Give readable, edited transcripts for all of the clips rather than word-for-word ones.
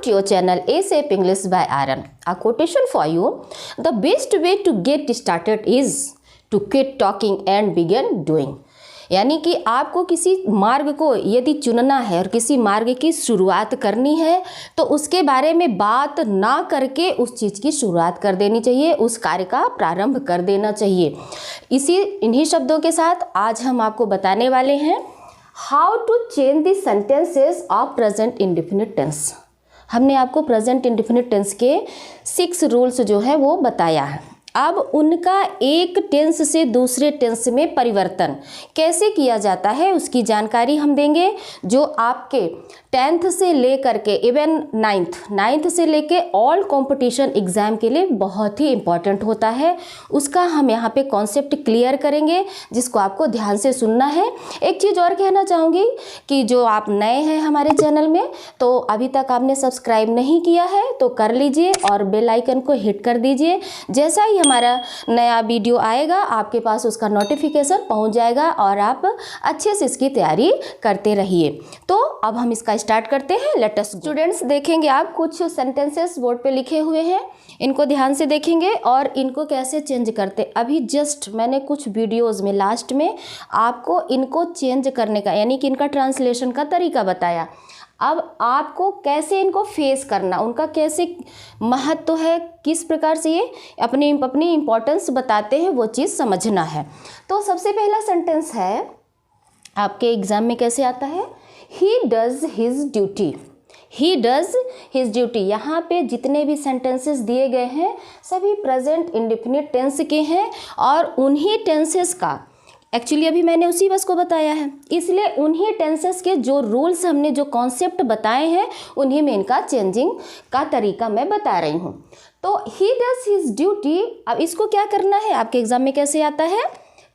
to your channel ASAP English by Aaron. A quotation for you. The best way to get started is to quit talking and begin doing. यानी कि आपको किसी मार्ग को यदि चुनना है और किसी मार्ग की शुरुआत करनी है तो उसके बारे में बात ना करके उस चीज़ की शुरुआत कर देनी चाहिए, उस कार्य का प्रारंभ कर देना चाहिए। इन्हीं शब्दों के साथ आज हम आपको बताने वाले हैं how to change the sentences of present indefinite tense. हमने आपको प्रेजेंट इंडेफिनिट टेंस के 6 रूल्स जो है वो बताया है। अब उनका एक टेंस से दूसरे टेंस में परिवर्तन कैसे किया जाता है उसकी जानकारी हम देंगे, जो आपके 10th से लेकर के इवन 9th से लेके ऑल कंपटीशन एग्ज़ाम के लिए बहुत ही इम्पॉर्टेंट होता है। उसका हम यहाँ पे कॉन्सेप्ट क्लियर करेंगे जिसको आपको ध्यान से सुनना है। एक चीज़ और कहना चाहूँगी कि जो आप नए हैं हमारे चैनल में तो अभी तक आपने सब्सक्राइब नहीं किया है तो कर लीजिए और बेल आइकन को हिट कर दीजिए। जैसा ही हमारा नया वीडियो आएगा आपके पास उसका नोटिफिकेशन पहुंच जाएगा और आप अच्छे से इसकी तैयारी करते रहिए। तो अब हम इसका स्टार्ट करते हैं। लेट अस स्टूडेंट्स देखेंगे आप कुछ सेंटेंसेस बोर्ड पे लिखे हुए हैं, इनको ध्यान से देखेंगे और इनको कैसे चेंज करते। अभी जस्ट मैंने कुछ वीडियोस में लास्ट में आपको इनको चेंज करने का यानी कि इनका ट्रांसलेशन का तरीका बताया। अब आपको कैसे इनको फेस करना, उनका कैसे महत्व है, किस प्रकार से ये अपनी इम्पोर्टेंस बताते हैं वो चीज़ समझना है। तो सबसे पहला सेंटेंस है आपके एग्ज़ाम में कैसे आता है, he does his duty. He does his duty. यहाँ पे जितने भी सेंटेंसेस दिए गए हैं सभी प्रेजेंट इंडेफिनिट टेंस के हैं और उन्हीं टेंसेस का एक्चुअली अभी मैंने उसी बस को बताया है, इसलिए उन्हीं टेंसेस के जो रूल्स हमने जो कॉन्सेप्ट बताए हैं उन्हीं में इनका चेंजिंग का तरीका मैं बता रही हूँ। तो ही डज हिज ड्यूटी। अब इसको क्या करना है, आपके एग्जाम में कैसे आता है,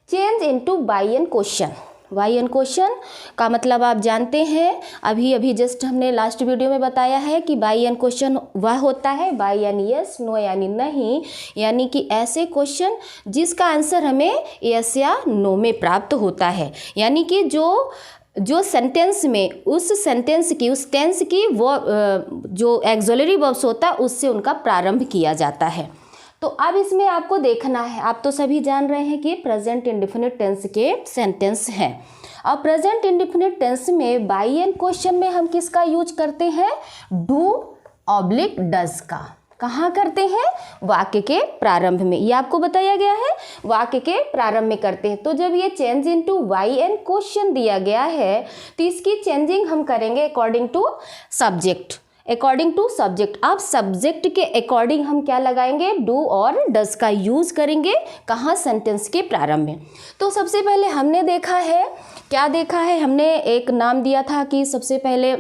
change into Y N question. Y N question का मतलब आप जानते हैं, अभी जस्ट हमने लास्ट वीडियो में बताया है कि बाई एन क्वेश्चन वह होता है बाई यानी यस, नो यानी नहीं, यानी कि ऐसे क्वेश्चन जिसका आंसर हमें यस या नो में प्राप्त होता है। यानी कि जो सेंटेंस में उस सेंटेंस की उस टेंस की वो जो एक्सोलरी वर्ब्स होता है उससे उनका प्रारंभ किया जाता है। तो अब इसमें आपको देखना है, आप तो सभी जान रहे हैं कि प्रेजेंट इंडेफिनिट टेंस के सेंटेंस हैं। अब प्रेजेंट इंडेफिनिट टेंस में बाई एन क्वेश्चन में हम किसका यूज करते हैं, डू ऑब्लिक डज का। कहाँ करते हैं, वाक्य के प्रारंभ में। ये आपको बताया गया है वाक्य के प्रारंभ में करते हैं। तो जब ये change into Y N question दिया गया है तो इसकी चेंजिंग हम करेंगे according to subject. According to subject, आप सब्जेक्ट के अकॉर्डिंग हम क्या लगाएंगे, डू और डज का यूज़ करेंगे। कहाँ, सेंटेंस के प्रारंभ में। तो सबसे पहले हमने देखा है, क्या देखा है, हमने एक नाम दिया था कि सबसे पहले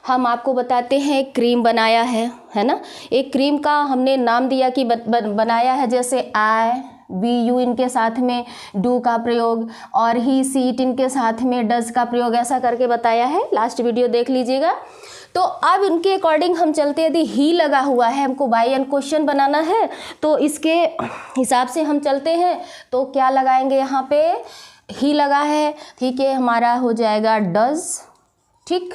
हम आपको बताते हैं क्रीम बनाया है ना। एक क्रीम का हमने नाम दिया कि बनाया है, जैसे आई वी यू इनके साथ में डू का प्रयोग और ही सी इट इनके साथ में डज का प्रयोग, ऐसा करके बताया है। लास्ट वीडियो देख लीजिएगा। तो अब इनके अकॉर्डिंग हम चलते, यदि ही लगा हुआ है हमको बाई एन क्वेश्चन बनाना है तो इसके हिसाब से हम चलते हैं। तो क्या लगाएंगे, यहाँ पे ही लगा है, ठीक है, हमारा हो जाएगा डज। ठीक,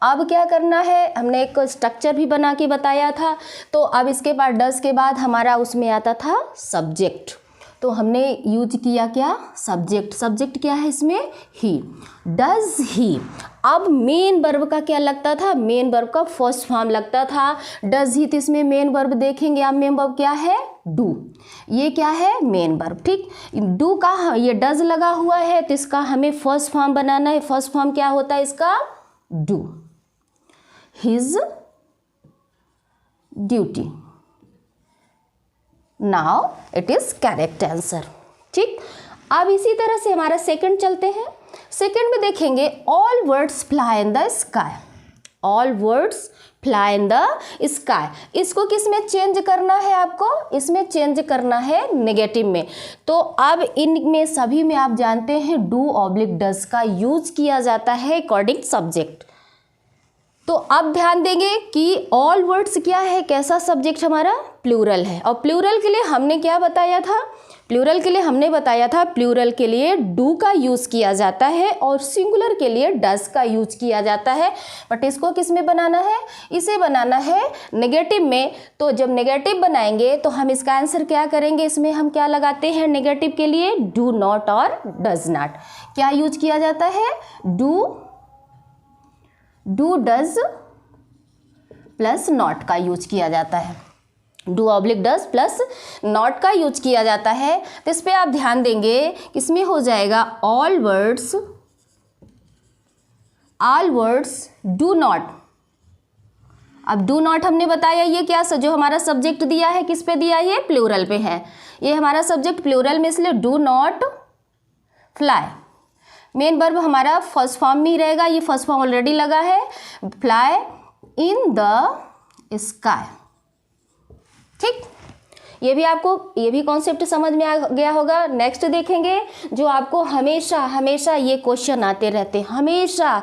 अब क्या करना है, हमने एक स्ट्रक्चर भी बना के बताया था। तो अब इसके बाद डज के बाद हमारा उसमें आता था सब्जेक्ट, तो हमने यूज किया क्या, सब्जेक्ट। सब्जेक्ट क्या है इसमें, ही, डज ही। अब मेन वर्ब का क्या लगता था, मेन वर्ब का फर्स्ट फॉर्म लगता था डज ही। तो इसमें मेन वर्ब देखेंगे आप, मेन वर्ब क्या है, डू। ये क्या है, मेन वर्ब। ठीक, डू का ये डज लगा हुआ है तो इसका हमें फर्स्ट फॉर्म बनाना है। फर्स्ट फॉर्म क्या होता है इसका, do, his duty. Now it is correct answer. ठीक, अब इसी तरह से हमारा सेकंड चलते हैं। सेकंड में देखेंगे all words fly in the sky. All words fly in the sky, इसको किस में चेंज करना है आपको, इसमें चेंज करना है नेगेटिव में। तो अब इनमें सभी में आप जानते हैं डू ऑब्लिक डज का यूज किया जाता है अकॉर्डिंग सब्जेक्ट। तो अब ध्यान देंगे कि ऑल वर्ड्स क्या है, कैसा सब्जेक्ट हमारा, प्लूरल है। और प्लूरल के लिए हमने क्या बताया था, प्लूरल के लिए हमने बताया था, प्लूरल के लिए डू का यूज़ किया जाता है और सिंगुलर के लिए डज का यूज किया जाता है। बट इसको किस में बनाना है, इसे बनाना है नेगेटिव में। तो जब नेगेटिव बनाएंगे तो हम इसका आंसर क्या करेंगे, इसमें हम क्या लगाते हैं नेगेटिव के लिए, डू नॉट और डज नॉट। क्या यूज किया जाता है, डू डज प्लस नॉट का यूज किया जाता है, do oblique does plus not का यूज किया जाता है। तो इस पर आप ध्यान देंगे, इसमें हो जाएगा ऑल वर्ड्स डू नॉट। अब डू नॉट हमने बताया ये क्या, जो हमारा सब्जेक्ट दिया है किस पे दिया है, प्लूरल पे है। ये हमारा सब्जेक्ट प्लूरल में, इसलिए do not fly. Main verb हमारा फर्स्ट फॉर्म में ही रहेगा, ये फर्स्ट फॉर्म ऑलरेडी लगा है, फ्लाई इन द स्काई। ठीक, ये भी कॉन्सेप्ट समझ में आ गया होगा। नेक्स्ट देखेंगे, जो आपको हमेशा ये क्वेश्चन आते रहते हैं। हमेशा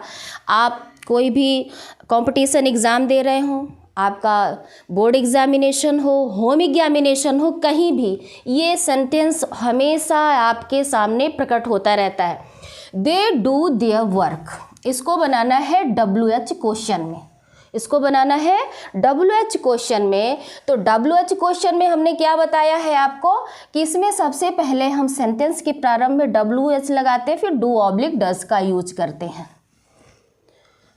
आप कोई भी कंपटीशन एग्ज़ाम दे रहे हो, आपका बोर्ड एग्जामिनेशन हो, होम एग्जामिनेशन हो, कहीं भी ये सेंटेंस हमेशा आपके सामने प्रकट होता रहता है। दे डू देयर वर्क, इसको बनाना है WH क्वेश्चन में, इसको बनाना है WH क्वेश्चन में। तो WH क्वेश्चन में हमने क्या बताया है आपको कि इसमें सबसे पहले हम सेंटेंस के प्रारंभ में WH लगाते हैं, फिर डू ऑब्लिक डज का यूज करते हैं।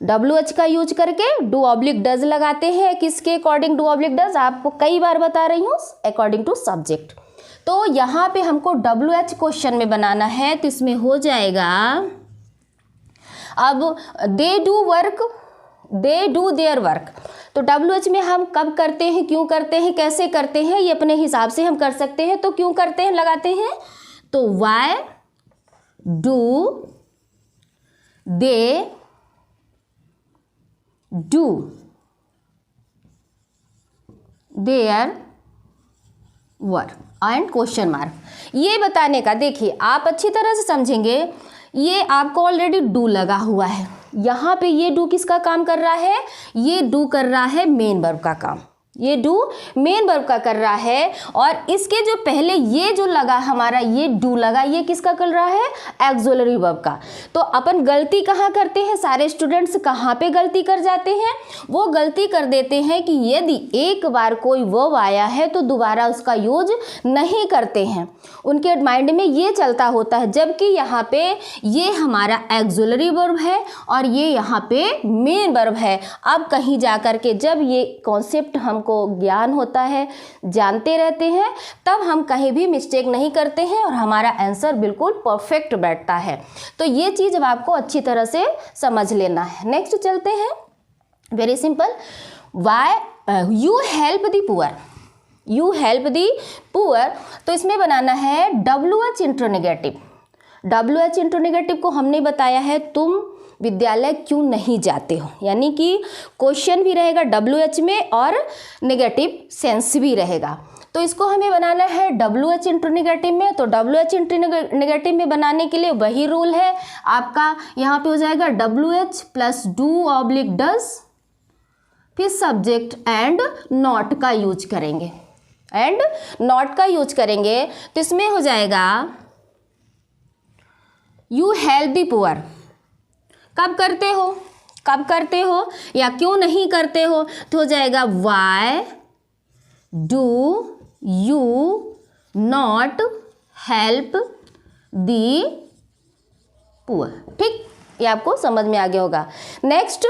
WH का यूज करके डू ऑब्लिक डज लगाते हैं। किसके अकॉर्डिंग डू ऑब्लिक डज, आपको कई बार बता रही हूँ, अकॉर्डिंग टू सब्जेक्ट। तो यहाँ पे हमको WH क्वेश्चन में बनाना है, तो इसमें हो जाएगा, अब they do work, they do their work. तो WH में हम कब करते हैं, क्यों करते हैं, कैसे करते हैं, ये अपने हिसाब से हम कर सकते हैं। तो क्यों करते हैं लगाते हैं, तो why do they do their work and question mark. ये बताने का, देखिए आप अच्छी तरह से समझेंगे, ये आपको ऑलरेडी डू लगा हुआ है, यहाँ पे ये डू किसका काम कर रहा है, ये डू कर रहा है मेन वर्ब का काम, ये डू मेन वर्ब का कर रहा है। और इसके जो पहले ये जो लगा हमारा, ये डू लगा, ये किसका कर रहा है, एक्सुलरी वर्ब का। तो अपन गलती कहाँ करते हैं, सारे स्टूडेंट्स कहाँ पे गलती कर जाते हैं, वो गलती कर देते हैं कि यदि एक बार कोई वर्ब आया है तो दोबारा उसका यूज नहीं करते हैं, उनके माइंड में ये चलता होता है। जबकि यहाँ पे ये हमारा एक्सुलरी वर्ब है और ये यहाँ पे मेन वर्ब है। अब कहीं जा कर के जब ये कॉन्सेप्ट हमको ज्ञान होता है, जानते रहते हैं, तब हम कहीं भी मिस्टेक नहीं करते हैं और हमारा आंसर बिल्कुल परफेक्ट बैठता है। तो ये चीज़ अब आपको अच्छी तरह से समझ लेना है। नेक्स्ट चलते हैं, very simple, why you help the poor, you help the poor. तो इसमें बनाना है WH इंट्रोनेगेटिव। WH इंट्रोनेगेटिव को हमने बताया है, तुम विद्यालय क्यों नहीं जाते हो, यानी कि क्वेश्चन भी रहेगा WH में और नेगेटिव सेंस भी रहेगा। तो इसको हमें बनाना है WH इंट्रोनेगेटिव में। तो WH इंट्रोनेगेटिव में बनाने के लिए वही रूल है आपका, यहाँ पे हो जाएगा WH plus do oblique does, फिर सब्जेक्ट एंड नॉट का यूज करेंगे, एंड नॉट का यूज करेंगे। तो इसमें हो जाएगा यू हेल्प द पुअर। कब करते हो, कब करते हो या क्यों नहीं करते हो, तो हो जाएगा why do you not help the poor. ठीक, ये आपको समझ में आ गया होगा। नेक्स्ट,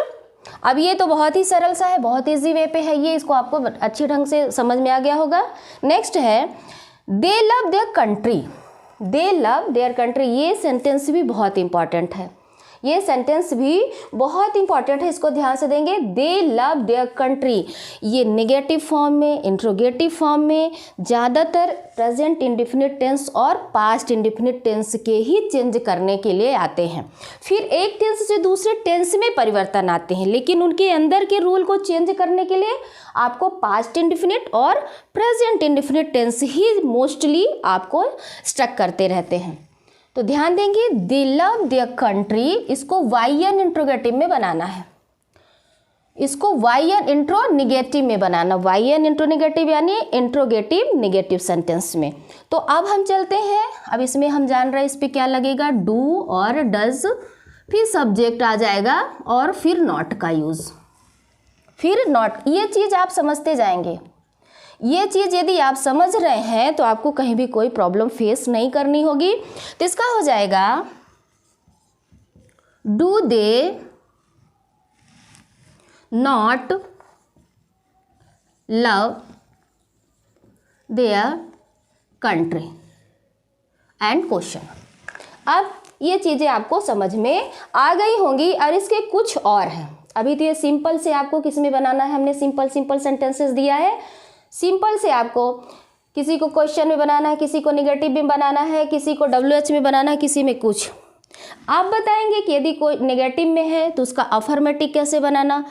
अब ये तो बहुत ही सरल सा है, बहुत ईजी वे पे है ये, इसको आपको अच्छी ढंग से समझ में आ गया होगा। नेक्स्ट है दे love their country, they love their country. ये सेंटेंस भी बहुत इंपॉर्टेंट है, ये सेंटेंस भी बहुत इंपॉर्टेंट है, इसको ध्यान से देंगे। दे लव देयर कंट्री, ये नेगेटिव फॉर्म में, इंट्रोगेटिव फॉर्म में, ज़्यादातर प्रेजेंट इंडेफिनिट टेंस और पास्ट इंडेफिनिट टेंस के ही चेंज करने के लिए आते हैं। फिर एक टेंस से दूसरे टेंस में परिवर्तन आते हैं, लेकिन उनके अंदर के रूल को चेंज करने के लिए आपको पास्ट इंडेफिनिट और प्रेजेंट इंडेफिनिट टेंस ही मोस्टली आपको स्ट्रक करते रहते हैं। तो ध्यान देंगे, दे लव देयर कंट्री, इसको YN इंट्रोगेटिव में बनाना है। इसको वाई एन इंट्रोनिगेटिव में बनाना, वाई एन इंट्रोनिगेटिव यानी इंट्रोगेटिव निगेटिव सेंटेंस में। तो अब हम चलते हैं, अब इसमें हम जान रहे हैं इस पे क्या लगेगा, डू और डज, फिर सब्जेक्ट आ जाएगा और फिर नॉट का यूज़, फिर नॉट। ये चीज़ आप समझते जाएंगे, ये चीज़ यदि आप समझ रहे हैं तो आपको कहीं भी कोई प्रॉब्लम फेस नहीं करनी होगी। तो इसका हो जाएगा do they not love their country and question. अब ये चीज़ें आपको समझ में आ गई होंगी और इसके कुछ और हैं। अभी तो ये सिंपल से आपको किस में बनाना है, हमने सिंपल सेंटेंसेस दिया है। सिंपल से आपको किसी को क्वेश्चन में बनाना है, किसी को निगेटिव में बनाना है, किसी को WH में बनाना है, किसी में कुछ। आप बताएंगे कि यदि कोई नेगेटिव में है तो उसका अफर्मेटिव कैसे बनाना,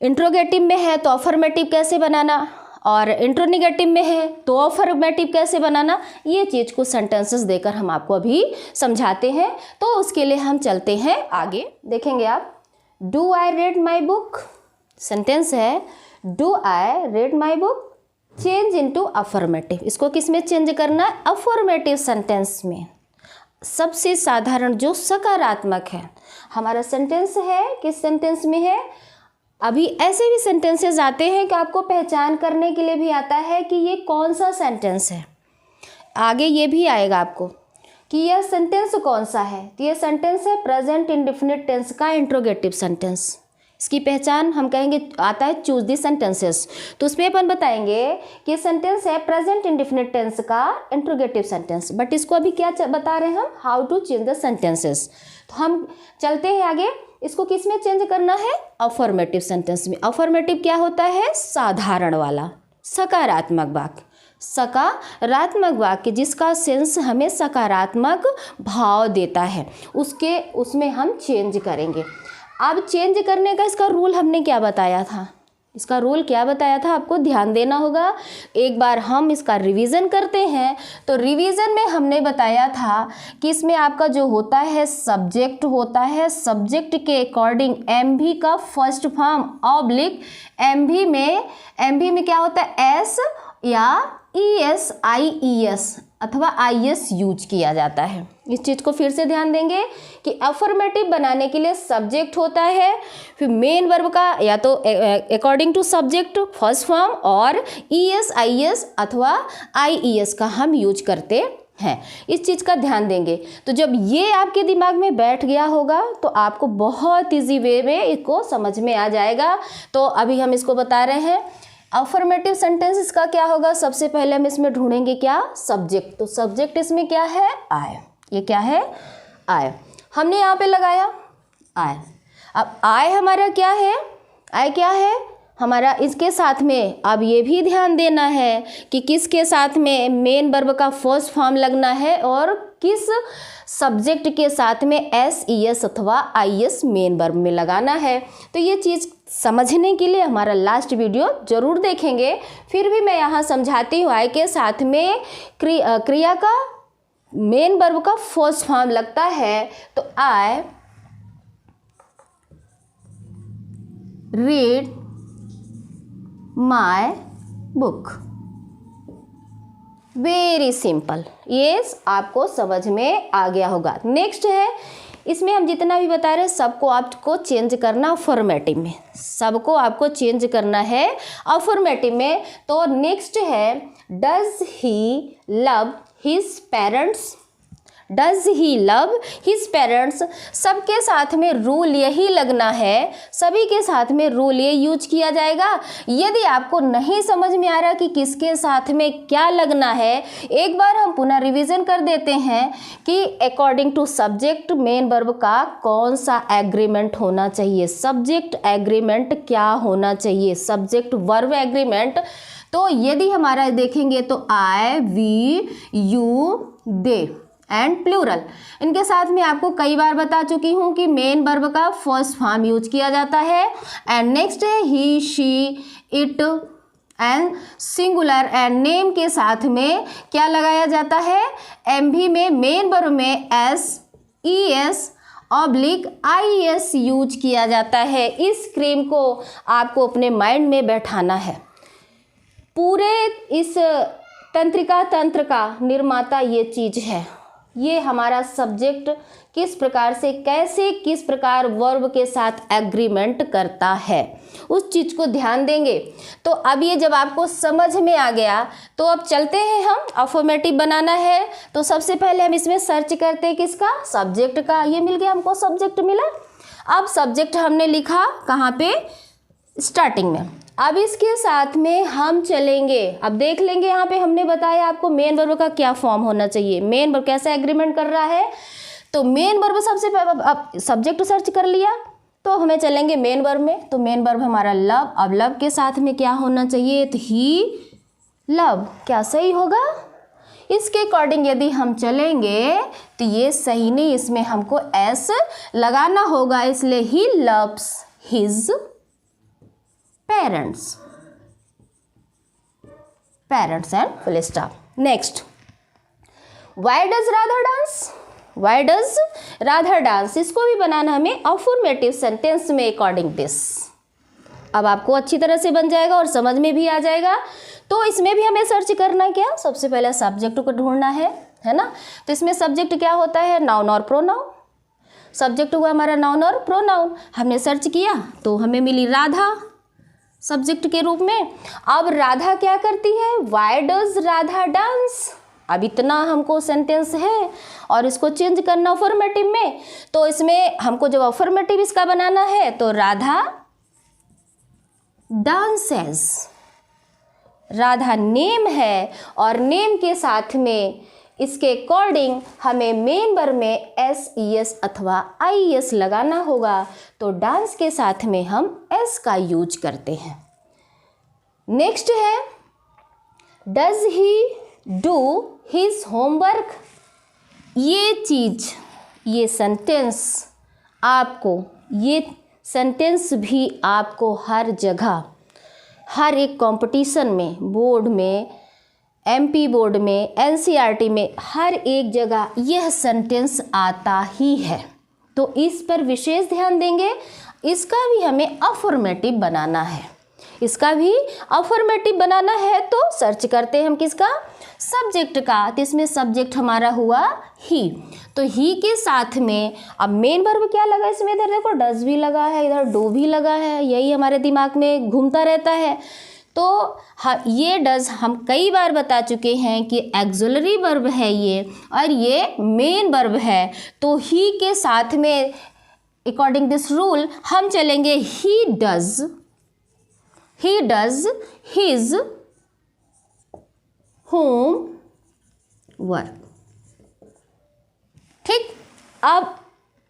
इंट्रोगेटिव में है तो अफर्मेटिव कैसे बनाना, और इंट्रोनिगेटिव में है तो अफर्मेटिव कैसे बनाना। ये चीज़ को सेंटेंसेस देकर हम आपको अभी समझाते हैं। तो उसके लिए हम चलते हैं आगे, देखेंगे आप। Do I read my book, sentence है do I read my book, change into affirmative. इसको किस में चेंज करना है, अफर्मेटिव सेंटेंस में। सबसे साधारण जो सकारात्मक है हमारा सेंटेंस है, किस सेंटेंस में है। अभी ऐसे भी सेंटेंसेस आते हैं कि आपको पहचान करने के लिए भी आता है कि ये कौन सा सेंटेंस है। आगे ये भी आएगा आपको कि यह सेंटेंस कौन सा है। तो ये सेंटेंस है प्रेजेंट इंडेफिनिट टेंस का इंट्रोगेटिव सेंटेंस। इसकी पहचान हम कहेंगे आता है चूज दी सेंटेंसेस। तो उसमें अपन बताएंगे कि सेंटेंस है प्रेजेंट इंडेफिनिट टेंस का इंट्रोगेटिव सेंटेंस। बट इसको अभी क्या बता रहे हैं हम, how to change the sentences. तो हम चलते हैं आगे, इसको किस में चेंज करना है, अफर्मेटिव सेंटेंस में। अफर्मेटिव क्या होता है, साधारण वाला सकारात्मक वाक्य, सकारात्मक वाक्य जिसका सेंस हमें सकारात्मक भाव देता है, उसमें हम चेंज करेंगे। अब चेंज करने का इसका रूल हमने क्या बताया था, इसका रूल क्या बताया था, आपको ध्यान देना होगा। एक बार हम इसका रिवीजन करते हैं। तो रिवीजन में हमने बताया था कि इसमें आपका जो होता है सब्जेक्ट होता है, सब्जेक्ट के अकॉर्डिंग एमवी का फर्स्ट फॉर्म ऑब्लिक एमवी में क्या होता है, एस या ES IES अथवा IS यूज किया जाता है। इस चीज़ को फिर से ध्यान देंगे कि अफर्मेटिव बनाने के लिए सब्जेक्ट होता है, फिर मेन वर्ब का या तो according to subject first form, और ES IS अथवा IES का हम यूज करते हैं। इस चीज़ का ध्यान देंगे। तो जब ये आपके दिमाग में बैठ गया होगा तो आपको बहुत ईजी वे में इसको समझ में आ जाएगा। तो अभी हम इसको बता रहे हैं। अफर्मेटिव सेंटेंस इसका क्या होगा, सबसे पहले हम इसमें ढूंढेंगे क्या, सब्जेक्ट। तो सब्जेक्ट इसमें क्या है, आई। ये क्या है, आई। हमने यहाँ पे लगाया आई। अब आई हमारा क्या है, आई क्या है हमारा, इसके साथ में अब ये भी ध्यान देना है कि किसके साथ में मेन वर्ब का फर्स्ट फॉर्म लगना है और किस सब्जेक्ट के साथ में SES अथवा IS मेन वर्ब में लगाना है। तो ये चीज़ समझने के लिए हमारा लास्ट वीडियो जरूर देखेंगे। फिर भी मैं यहाँ समझाती हूँ, आई के साथ में क्रिया का मेन वर्ब का फर्स्ट फॉर्म लगता है। तो आई read my book, very simple. ये आपको समझ में आ गया होगा। नेक्स्ट है, इसमें हम जितना भी बता रहे हैं सबको आपको चेंज करना अफर्मेटिव में, सबको आपको चेंज करना है अफर्मेटिव में। तो नेक्स्ट है, does he love his parents, does he love his parents. सबके साथ में रूल यही लगना है, सभी के साथ में रूल ये यूज किया जाएगा। यदि आपको नहीं समझ में आ रहा कि किसके साथ में क्या लगना है, एक बार हम पुनः रिवीजन कर देते हैं कि according to subject main verb का कौन सा एग्रीमेंट होना चाहिए, सब्जेक्ट एग्रीमेंट क्या होना चाहिए, सब्जेक्ट वर्ब एग्रीमेंट। तो यदि हमारा देखेंगे तो I, we, you, they and plural, इनके साथ में आपको कई बार बता चुकी हूँ कि मेन वर्ब का फर्स्ट फॉर्म यूज किया जाता है। एंड नेक्स्ट है he, she, it and singular and name के साथ में क्या लगाया जाता है, एमवी में मेन वर्ब में SES IES यूज किया जाता है। इस क्रीम को आपको अपने माइंड में बैठाना है। पूरे इस तंत्रिका तंत्र का निर्माता ये चीज़ है। ये हमारा सब्जेक्ट किस प्रकार से, कैसे, किस प्रकार वर्ब के साथ एग्रीमेंट करता है, उस चीज़ को ध्यान देंगे। तो अब ये जब आपको समझ में आ गया तो अब चलते हैं, हम अफर्मेटिव बनाना है। तो सबसे पहले हम इसमें सर्च करते हैं किसका, सब्जेक्ट का। ये मिल गया, हमको सब्जेक्ट मिला। अब सब्जेक्ट हमने लिखा कहाँ पे, स्टार्टिंग में। अब इसके साथ में हम चलेंगे, अब देख लेंगे यहाँ पे हमने बताया आपको मेन वर्ब का क्या फॉर्म होना चाहिए, मेन वर्ब कैसे एग्रीमेंट कर रहा है। तो मेन वर्ब सबसे पहले, अब सब्जेक्ट सर्च कर लिया तो हमें चलेंगे मेन वर्ब में। तो मेन वर्ब हमारा लव। अब लव के साथ में क्या होना चाहिए, तो ही लव। क्या सही होगा, इसके अकॉर्डिंग यदि हम चलेंगे तो ये सही नहीं, इसमें हमको एस लगाना होगा, इसलिए he loves his parents and full stop. Next, why does Radha dance, why does Radha dance, इसको भी बनाना हमें अफर्मेटिव सेंटेंस में अकॉर्डिंग दिस। अब आपको अच्छी तरह से बन जाएगा और समझ में भी आ जाएगा। तो इसमें भी हमें सर्च करना क्या, सबसे पहले सब्जेक्ट को ढूंढना है ना। तो इसमें सब्जेक्ट क्या होता है, नाउन और प्रोनाउन। सब्जेक्ट हुआ हमारा नाउन और प्रोनाउन। हमने सर्च किया तो हमें मिली राधा सब्जेक्ट के रूप में। अब राधा क्या करती है, व्हाई डज राधा डांस। अब इतना हमको सेंटेंस है और इसको चेंज करना अफर्मेटिव में। तो इसमें हमको जब अफर्मेटिव इसका बनाना है तो राधा डांसेस, राधा नेम है और नेम के साथ में इसके अकॉर्डिंग हमें मेन वर्ब में SES अथवा IES लगाना होगा। तो डांस के साथ में हम S का यूज करते हैं। नेक्स्ट है, does he do his homework. ये चीज, ये सेंटेंस आपको, ये सेंटेंस भी आपको हर जगह, हर एक कंपटीशन में, बोर्ड में, MP बोर्ड में, NCERT में, हर एक जगह यह सेंटेंस आता ही है। तो इस पर विशेष ध्यान देंगे। इसका भी हमें अफर्मेटिव बनाना है, इसका भी अफर्मेटिव बनाना है। तो सर्च करते हैं हम किसका, सब्जेक्ट का। तो इसमें सब्जेक्ट हमारा हुआ ही। तो ही के साथ में अब मेन वर्ब क्या लगा इसमें, इधर देखो डज भी लगा है, इधर डू भी लगा है, यही हमारे दिमाग में घूमता रहता है। तो ये डज हम कई बार बता चुके हैं कि एक्सुलरी वर्ब है ये, और ये मेन वर्ब है। तो ही के साथ में अकॉर्डिंग दिस रूल हम चलेंगे, he does his home work. ठीक, अब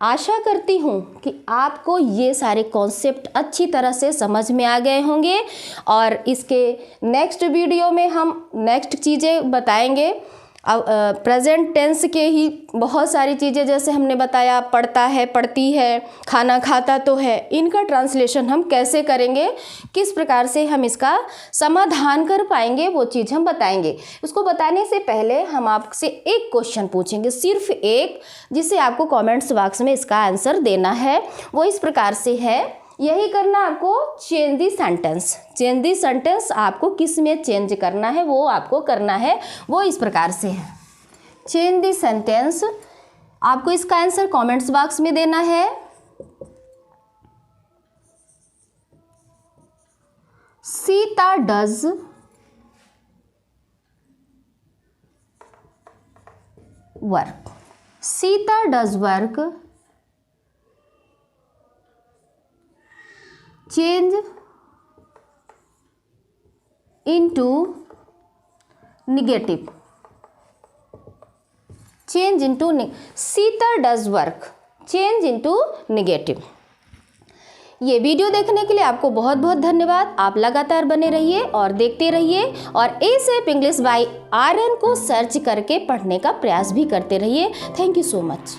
आशा करती हूँ कि आपको ये सारे कॉन्सेप्ट अच्छी तरह से समझ में आ गए होंगे। और इसके नेक्स्ट वीडियो में हम नेक्स्ट चीज़ें बताएंगे। अब प्रेजेंट टेंस के ही बहुत सारी चीज़ें, जैसे हमने बताया पढ़ता है, पढ़ती है, खाना खाता तो है, इनका ट्रांसलेशन हम कैसे करेंगे, किस प्रकार से हम इसका समाधान कर पाएंगे, वो चीज़ हम बताएंगे। उसको बताने से पहले हम आपसे एक क्वेश्चन पूछेंगे, सिर्फ एक, जिसे आपको कमेंट्स बॉक्स में इसका आंसर देना है। वो इस प्रकार से है, यही करना आपको, change the sentence. Change the sentence आपको किस में चेंज करना है वो आपको करना है। वो इस प्रकार से है, चेंज दी सेंटेंस। आपको इसका आंसर कमेंट्स बॉक्स में देना है। Sita does work, Sita does work, change into negative, change into Sita does work, change into negative। ये वीडियो देखने के लिए आपको बहुत बहुत धन्यवाद। आप लगातार बने रहिए और देखते रहिए, और ASAP इंग्लिश बाय RN को सर्च करके पढ़ने का प्रयास भी करते रहिए। Thank you so much.